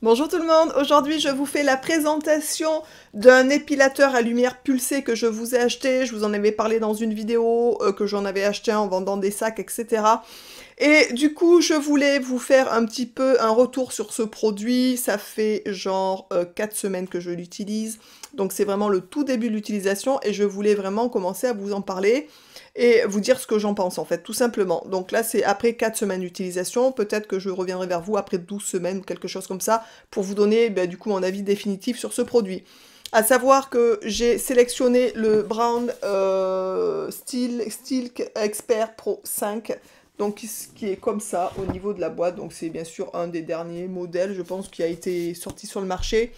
Bonjour tout le monde, aujourd'hui je vous fais la présentation d'un épilateur à lumière pulsée que je vous ai acheté, je vous en avais parlé dans une vidéo, que j'en avais acheté en vendant des sacs, etc. Et du coup je voulais vous faire un petit peu un retour sur ce produit, ça fait genre 4 semaines que je l'utilise, donc c'est vraiment le tout début de l'utilisation et je voulais vraiment commencer à vous en parler et vous dire ce que j'en pense en fait, tout simplement. Donc là c'est après 4 semaines d'utilisation, peut-être que je reviendrai vers vous après 12 semaines ou quelque chose comme ça, pour vous donner du coup mon avis définitif sur ce produit. À savoir que j'ai sélectionné le Brown Steel Expert Pro 5, donc qui est comme ça au niveau de la boîte, donc c'est bien sûr un des derniers modèles, je pense, qui a été sorti sur le marché.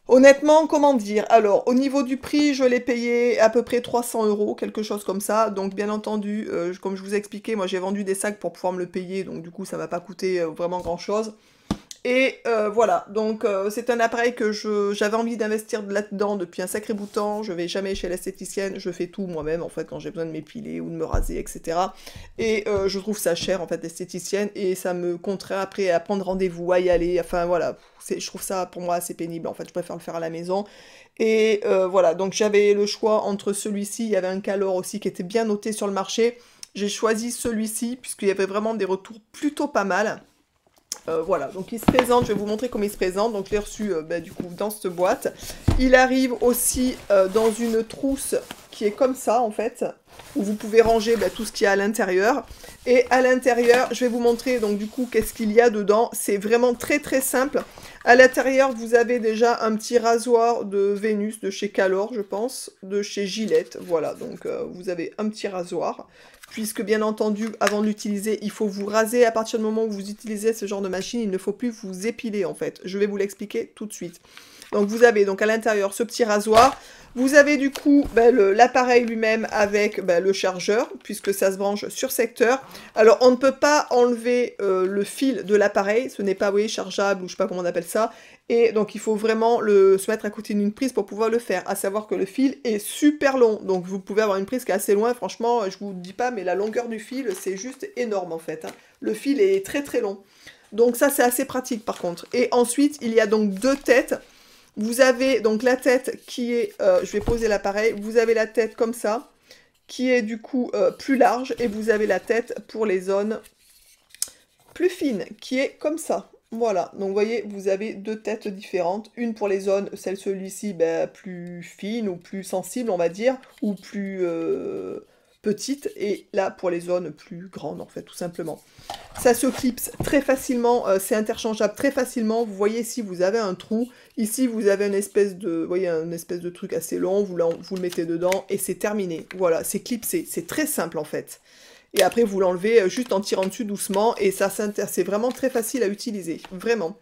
Honnêtement, comment dire? Alors, au niveau du prix, je l'ai payé à peu près 300 euros, quelque chose comme ça. Donc, bien entendu, comme je vous ai expliqué, moi j'ai vendu des sacs pour pouvoir me le payer, donc du coup, ça m'a pas coûté vraiment grand-chose. Et voilà, donc c'est un appareil que j'avais envie d'investir là-dedans depuis un sacré bout de temps. Je vais jamais chez l'esthéticienne, je fais tout moi-même en fait quand j'ai besoin de m'épiler ou de me raser, etc. Et je trouve ça cher en fait l'esthéticienne et ça me contraint après à prendre rendez-vous, à y aller. Enfin voilà, je trouve ça pour moi assez pénible en fait, je préfère le faire à la maison. Et voilà, donc j'avais le choix entre celui-ci, il y avait un Calor aussi qui était bien noté sur le marché. J'ai choisi celui-ci puisqu'il y avait vraiment des retours plutôt pas mal. Voilà, donc il se présente, je vais vous montrer comment il se présente. Donc je l'ai reçu du coup dans cette boîte. Il arrive aussi dans une trousse qui est comme ça en fait, où vous pouvez ranger tout ce qu'il y a à l'intérieur. Et à l'intérieur, je vais vous montrer donc du coup qu'est-ce qu'il y a dedans. C'est vraiment très très simple. À l'intérieur, vous avez déjà un petit rasoir de Vénus de chez Calor, je pense, de chez Gillette. Voilà, donc vous avez un petit rasoir. Puisque bien entendu, avant de l'utiliser, il faut vous raser. À partir du moment où vous utilisez ce genre de machine, il ne faut plus vous épiler en fait. Je vais vous l'expliquer tout de suite. Donc vous avez donc à l'intérieur ce petit rasoir. Vous avez du coup l'appareil lui-même avec le chargeur, puisque ça se branche sur secteur. Alors on ne peut pas enlever le fil de l'appareil, ce n'est pas, vous voyez, chargeable ou je sais pas comment on appelle ça. Et donc il faut vraiment se mettre à côté d'une prise pour pouvoir le faire. À savoir que le fil est super long, donc vous pouvez avoir une prise qui est assez loin. Franchement, je vous dis pas, mais la longueur du fil, c'est juste énorme en fait, hein. Le fil est très très long. Donc ça c'est assez pratique par contre. Et ensuite, il y a donc deux têtes. Vous avez donc la tête qui est, je vais poser l'appareil, vous avez la tête comme ça, qui est du coup plus large, et vous avez la tête pour les zones plus fines, qui est comme ça. Voilà, donc vous voyez, vous avez deux têtes différentes, une pour les zones, celui-ci plus fine ou plus sensible, on va dire, ou plus petite, et là pour les zones plus grandes en fait, tout simplement. Ça se clipse très facilement, c'est interchangeable très facilement. Vous voyez ici, vous avez un trou. Ici, vous avez une espèce de, vous voyez, une espèce de truc assez long. Vous le mettez dedans et c'est terminé. Voilà, c'est clipsé. C'est très simple en fait. Et après, vous l'enlevez juste en tirant dessus doucement. Et ça, c'est vraiment très facile à utiliser. Vraiment.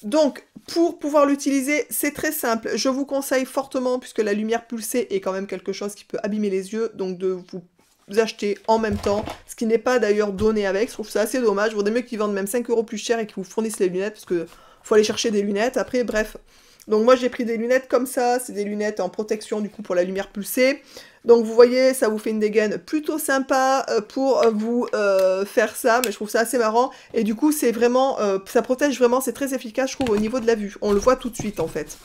Donc, pour pouvoir l'utiliser, c'est très simple. Je vous conseille fortement, puisque la lumière pulsée est quand même quelque chose qui peut abîmer les yeux, donc de vous acheter en même temps, ce qui n'est pas d'ailleurs donné avec. Je trouve ça assez dommage. Il vaudrait mieux qu'ils vendent même 5 € plus cher et qu'ils vous fournissent les lunettes, parce que faut aller chercher des lunettes. Après, bref. Donc moi, j'ai pris des lunettes comme ça. C'est des lunettes en protection, du coup, pour la lumière pulsée. Donc vous voyez, ça vous fait une dégaine plutôt sympa pour vous faire ça, mais je trouve ça assez marrant. Et du coup, c'est vraiment, ça protège vraiment, c'est très efficace, je trouve, au niveau de la vue. On le voit tout de suite, en fait.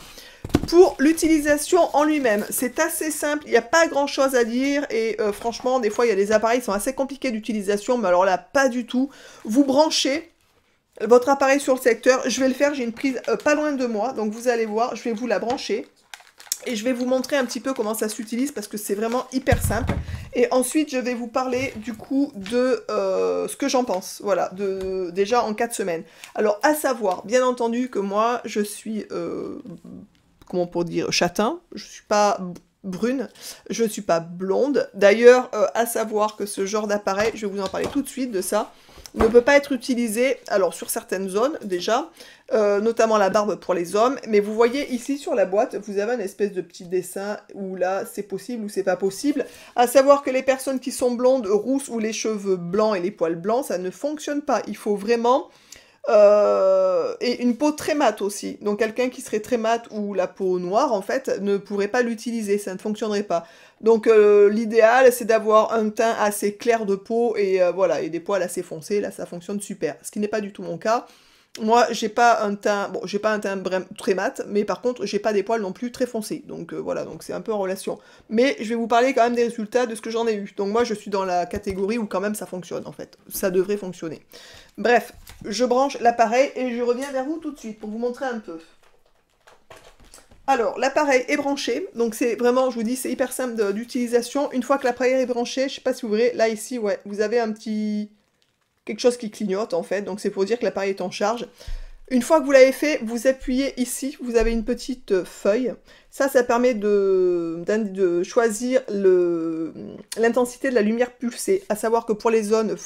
Pour l'utilisation en lui-même, c'est assez simple, il n'y a pas grand-chose à dire, et franchement, des fois, il y a des appareils qui sont assez compliqués d'utilisation, mais alors là, pas du tout. Vous branchez votre appareil sur le secteur, je vais le faire, j'ai une prise pas loin de moi, donc vous allez voir, je vais vous la brancher. Et je vais vous montrer un petit peu comment ça s'utilise parce que c'est vraiment hyper simple. Et ensuite, je vais vous parler du coup de ce que j'en pense. Voilà, déjà en 4 semaines. Alors, à savoir, bien entendu que moi, je suis, comment pour dire, châtain. Je suis pas brune, je suis pas blonde. D'ailleurs, à savoir que ce genre d'appareil, je vais vous en parler tout de suite de ça, ne peut pas être utilisé, alors sur certaines zones déjà, notamment la barbe pour les hommes, mais vous voyez ici sur la boîte, vous avez un espèce de petit dessin où là c'est possible ou c'est pas possible, à savoir que les personnes qui sont blondes, rousses ou les cheveux blancs et les poils blancs, ça ne fonctionne pas, il faut vraiment... et une peau très mate aussi. Donc quelqu'un qui serait très mate ou la peau noire, en fait, ne pourrait pas l'utiliser, ça ne fonctionnerait pas. Donc l'idéal, c'est d'avoir un teint assez clair de peau et voilà, et des poils assez foncés, là ça fonctionne super. Ce qui n'est pas du tout mon cas. Moi, j'ai pas un teint, bon, j'ai pas un teint très mat, mais par contre, j'ai pas des poils non plus très foncés. Donc voilà, donc c'est un peu en relation. Mais je vais vous parler quand même des résultats de ce que j'en ai eu. Donc moi, je suis dans la catégorie où quand même ça fonctionne en fait. Ça devrait fonctionner. Bref, je branche l'appareil et je reviens vers vous tout de suite pour vous montrer un peu. Alors, l'appareil est branché, donc c'est vraiment, je vous dis, c'est hyper simple d'utilisation. Une fois que l'appareil est branché, je sais pas si vous verrez, là ici, ouais, vous avez un petit... quelque chose qui clignote en fait, donc c'est pour dire que l'appareil est en charge. Une fois que vous l'avez fait, vous appuyez ici, vous avez une petite feuille. Ça permet de choisir l'intensité de la lumière pulsée, à savoir que pour les zones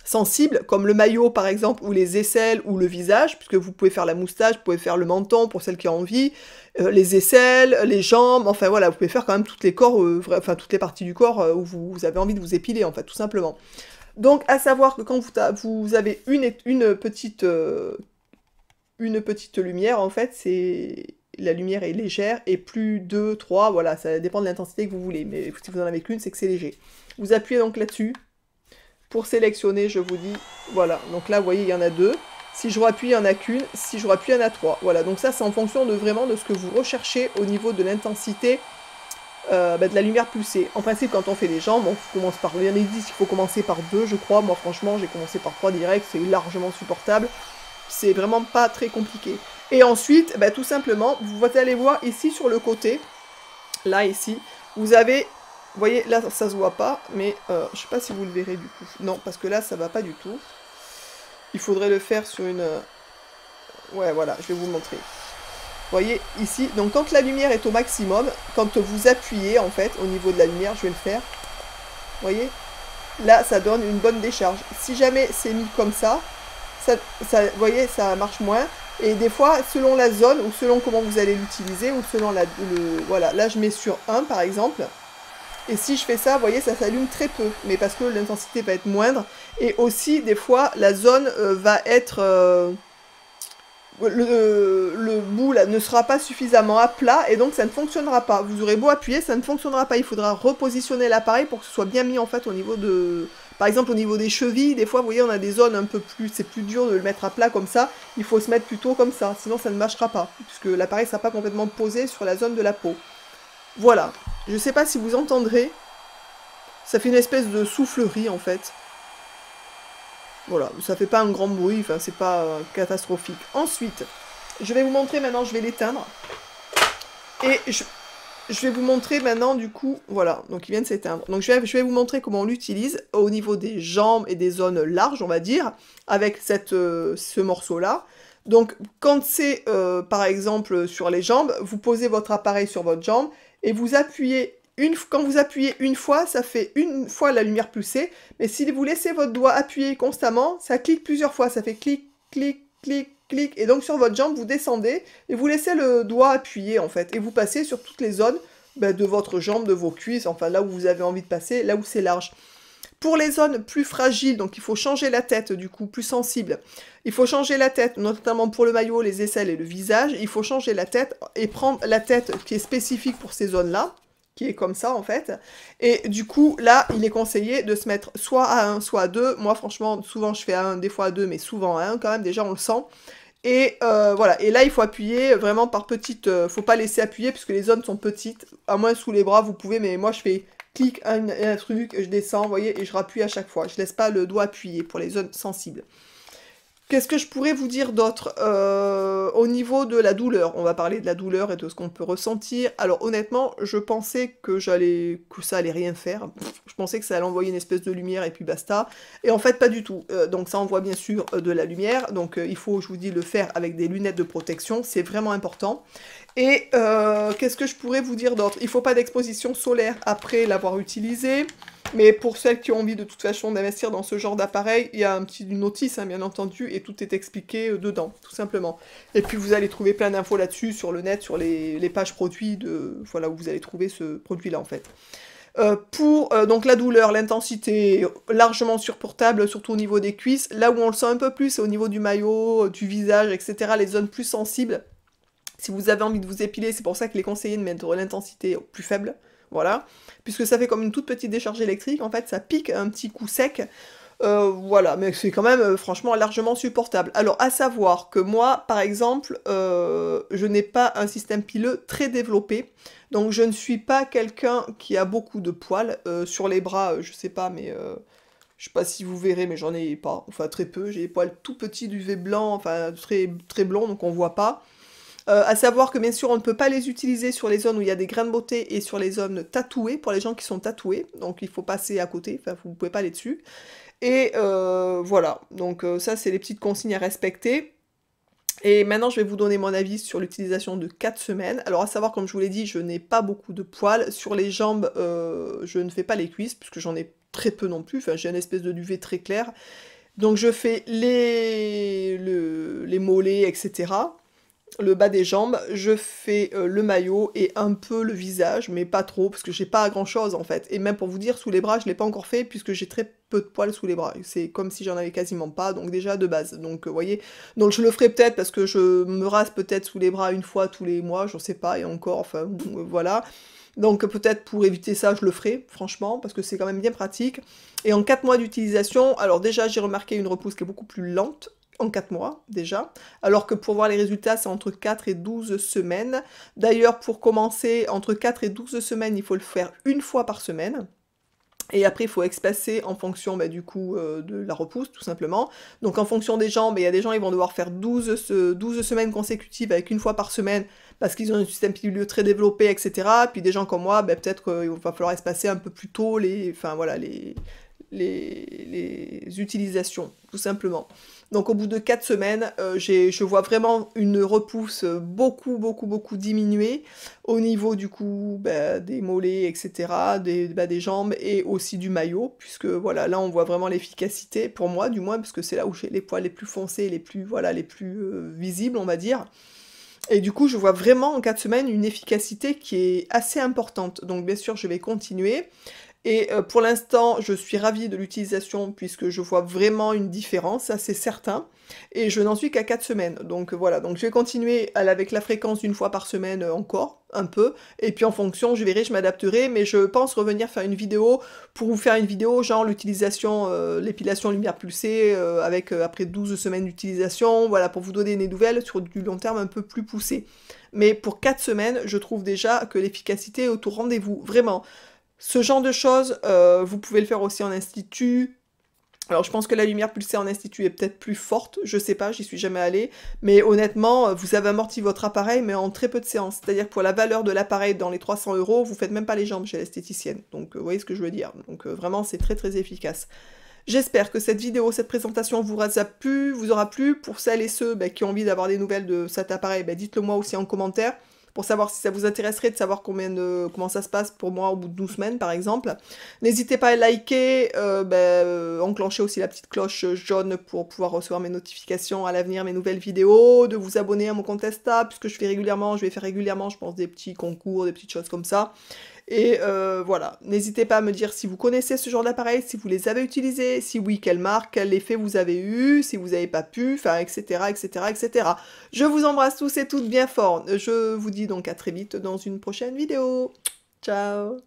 sensibles, comme le maillot par exemple, ou les aisselles, ou le visage, puisque vous pouvez faire la moustache, vous pouvez faire le menton pour celles qui ont envie, les aisselles, les jambes, enfin voilà, vous pouvez faire quand même toutes les corps, enfin toutes les parties du corps où vous avez envie de vous épiler en fait, tout simplement. Donc, à savoir que quand vous avez une petite lumière, en fait, la lumière est légère, et plus 2, 3, voilà, ça dépend de l'intensité que vous voulez, mais si vous en avez qu'une, c'est que c'est léger. Vous appuyez donc là-dessus, pour sélectionner, je vous dis, voilà, donc là, vous voyez, il y en a 2. Si je rappuie, il n'y en a qu'une, si je rappuie, il y en a 3. Voilà, donc ça, c'est en fonction vraiment de ce que vous recherchez au niveau de l'intensité de la lumière pulsée. En principe, quand on fait les jambes, on commence par... Il y en a qui disent qu'il faut commencer par 2, je crois. Moi, franchement, j'ai commencé par 3 direct, c'est largement supportable. C'est vraiment pas très compliqué. Et ensuite, tout simplement, vous allez voir ici sur le côté, là, ici, vous avez... Vous voyez, là, ça se voit pas, mais je sais pas si vous le verrez du coup. Non, parce que là, ça va pas du tout. Il faudrait le faire sur une... Ouais, voilà, je vais vous montrer. Vous voyez ici, donc quand la lumière est au maximum, quand vous appuyez en fait au niveau de la lumière, je vais le faire, vous voyez, là ça donne une bonne décharge. Si jamais c'est mis comme ça, vous voyez, ça marche moins. Et des fois, selon la zone, ou selon comment vous allez l'utiliser, ou selon voilà, là je mets sur 1 par exemple, et si je fais ça, vous voyez, ça s'allume très peu, mais parce que l'intensité va être moindre, et aussi des fois la zone va être... le bout là ne sera pas suffisamment à plat et donc ça ne fonctionnera pas. Vous aurez beau appuyer, ça ne fonctionnera pas. Il faudra repositionner l'appareil pour que ce soit bien mis en fait au niveau de... Par exemple au niveau des chevilles, des fois vous voyez on a des zones un peu plus... C'est plus dur de le mettre à plat comme ça. Il faut se mettre plutôt comme ça, sinon ça ne marchera pas. Puisque l'appareil ne sera pas complètement posé sur la zone de la peau. Voilà. Je ne sais pas si vous entendrez. Ça fait une espèce de soufflerie en fait. Voilà, ça fait pas un grand bruit, enfin c'est pas catastrophique. Ensuite, je vais vous montrer maintenant, je vais l'éteindre. Et je vais vous montrer maintenant du coup, voilà, donc il vient de s'éteindre. Donc je vais vous montrer comment on l'utilise au niveau des jambes et des zones larges, on va dire, avec ce morceau-là. Donc quand c'est par exemple sur les jambes, vous posez votre appareil sur votre jambe et vous appuyez quand vous appuyez une fois, ça fait une fois la lumière pulsée, mais si vous laissez votre doigt appuyer constamment, ça clique plusieurs fois, ça fait clic, clic, clic, clic, et donc sur votre jambe, vous descendez, et vous laissez le doigt appuyer en fait, et vous passez sur toutes les zones de votre jambe, de vos cuisses, enfin là où vous avez envie de passer, là où c'est large. Pour les zones plus fragiles, donc il faut changer la tête, du coup, plus sensible. Il faut changer la tête, notamment pour le maillot, les aisselles et le visage. Il faut changer la tête et prendre la tête qui est spécifique pour ces zones-là, qui est comme ça en fait, et du coup là il est conseillé de se mettre soit à 1 soit à 2, moi franchement souvent je fais à 1, des fois à 2, mais souvent à 1 quand même, déjà on le sent, et voilà, et là il faut appuyer vraiment par petites, faut pas laisser appuyer puisque les zones sont petites, à moins sous les bras vous pouvez, mais moi je fais clic, un truc, je descends, vous voyez, et je rappuie à chaque fois, je laisse pas le doigt appuyer pour les zones sensibles. Qu'est-ce que je pourrais vous dire d'autre au niveau de la douleur? On va parler de la douleur et de ce qu'on peut ressentir. Alors honnêtement, je pensais que ça allait rien faire. Je pensais que ça allait envoyer une espèce de lumière et puis basta. Et en fait, pas du tout. Donc ça envoie bien sûr de la lumière. Donc il faut, je vous dis, le faire avec des lunettes de protection. C'est vraiment important. Et qu'est-ce que je pourrais vous dire d'autre? Il ne faut pas d'exposition solaire après l'avoir utilisé. Mais pour celles qui ont envie de toute façon d'investir dans ce genre d'appareil, il y a une notice, hein, bien entendu, et tout est expliqué dedans, tout simplement. Et puis vous allez trouver plein d'infos là-dessus, sur le net, sur les pages produits, voilà, où vous allez trouver ce produit-là, en fait. Donc la douleur, l'intensité, largement supportable, surtout au niveau des cuisses. Là où on le sent un peu plus, c'est au niveau du maillot, du visage, etc., les zones plus sensibles. Si vous avez envie de vous épiler, c'est pour ça qu'il est conseillé de mettre l'intensité plus faible. Voilà, puisque ça fait comme une toute petite décharge électrique, en fait, ça pique un petit coup sec. Voilà, mais c'est quand même franchement largement supportable. Alors à savoir que moi, par exemple, je n'ai pas un système pileux très développé, donc je ne suis pas quelqu'un qui a beaucoup de poils. Sur les bras, je sais pas, mais je sais pas si vous verrez, mais j'en ai pas, enfin très peu. J'ai les poils tout petits, duvet blanc, enfin très, très blond, donc on voit pas. À savoir que bien sûr on ne peut pas les utiliser sur les zones où il y a des grains de beauté et sur les zones tatouées, pour les gens qui sont tatoués, donc il faut passer à côté, enfin vous ne pouvez pas aller dessus. Et voilà, donc ça c'est les petites consignes à respecter. Et maintenant je vais vous donner mon avis sur l'utilisation de 4 semaines. Alors à savoir, comme je vous l'ai dit, je n'ai pas beaucoup de poils. Sur les jambes, je ne fais pas les cuisses, puisque j'en ai très peu non plus. Enfin j'ai une espèce de duvet très clair. Donc je fais les mollets, etc. Le bas des jambes, je fais le maillot et un peu le visage, mais pas trop, parce que j'ai pas grand chose en fait. Et même pour vous dire, sous les bras, je l'ai pas encore fait, puisque j'ai très peu de poils sous les bras. C'est comme si j'en avais quasiment pas, donc déjà de base. Donc vous voyez, donc je le ferai peut-être parce que je me rase peut-être sous les bras une fois tous les mois, je sais pas, et encore, enfin voilà. Donc peut-être pour éviter ça, je le ferai, franchement, parce que c'est quand même bien pratique. Et en 4 mois d'utilisation, alors déjà j'ai remarqué une repousse qui est beaucoup plus lente, en 4 mois déjà, alors que pour voir les résultats, c'est entre 4 et 12 semaines. D'ailleurs, pour commencer, entre 4 et 12 semaines, il faut le faire une fois par semaine. Et après, il faut espacer en fonction du coup de la repousse, tout simplement. Donc en fonction des gens, il y a des gens, ils vont devoir faire 12 semaines consécutives avec une fois par semaine, parce qu'ils ont un système pileux très développé, etc. Puis des gens comme moi, peut-être qu'il va falloir espacer un peu plus tôt enfin, voilà, les utilisations, tout simplement. Donc au bout de 4 semaines, je vois vraiment une repousse beaucoup, beaucoup, beaucoup diminuée au niveau du coup des mollets, etc., des jambes et aussi du maillot, puisque voilà, là on voit vraiment l'efficacité, pour moi du moins, parce que c'est là où j'ai les poils les plus foncés, les plus, voilà, les plus visibles, on va dire. Et du coup, je vois vraiment en 4 semaines une efficacité qui est assez importante. Donc bien sûr, je vais continuer. Et pour l'instant, je suis ravie de l'utilisation puisque je vois vraiment une différence, ça c'est certain. Et je n'en suis qu'à 4 semaines. Donc voilà, donc je vais continuer avec la fréquence d'une fois par semaine encore, un peu. Et puis en fonction, je verrai, je m'adapterai. Mais je pense revenir faire une vidéo pour vous faire une vidéo genre l'utilisation, l'épilation lumière pulsée avec après 12 semaines d'utilisation. Voilà, pour vous donner des nouvelles sur du long terme un peu plus poussé. Mais pour 4 semaines, je trouve déjà que l'efficacité est au tout rendez-vous, vraiment. Ce genre de choses, vous pouvez le faire aussi en institut. Alors je pense que la lumière pulsée en institut est peut-être plus forte, je sais pas, j'y suis jamais allée, mais honnêtement, vous avez amorti votre appareil, mais en très peu de séances. C'est-à-dire que pour la valeur de l'appareil dans les 300 €, vous faites même pas les jambes chez l'esthéticienne. Donc vous voyez ce que je veux dire. Donc vraiment, c'est très très efficace. J'espère que cette vidéo, cette présentation vous aura plu. Pour celles et ceux qui ont envie d'avoir des nouvelles de cet appareil, dites-le moi aussi en commentaire, pour savoir si ça vous intéresserait de savoir comment ça se passe pour moi au bout de 12 semaines par exemple. N'hésitez pas à liker, enclencher aussi la petite cloche jaune pour pouvoir recevoir mes notifications à l'avenir, mes nouvelles vidéos, de vous abonner à mon compte Insta, puisque je vais faire régulièrement, je pense, des petits concours, des petites choses comme ça. Et voilà, n'hésitez pas à me dire si vous connaissez ce genre d'appareil, si vous les avez utilisés, si oui, quelle marque, quel effet vous avez eu, si vous n'avez pas pu, enfin, etc., etc., etc. Je vous embrasse tous et toutes bien fort. Je vous dis donc à très vite dans une prochaine vidéo. Ciao!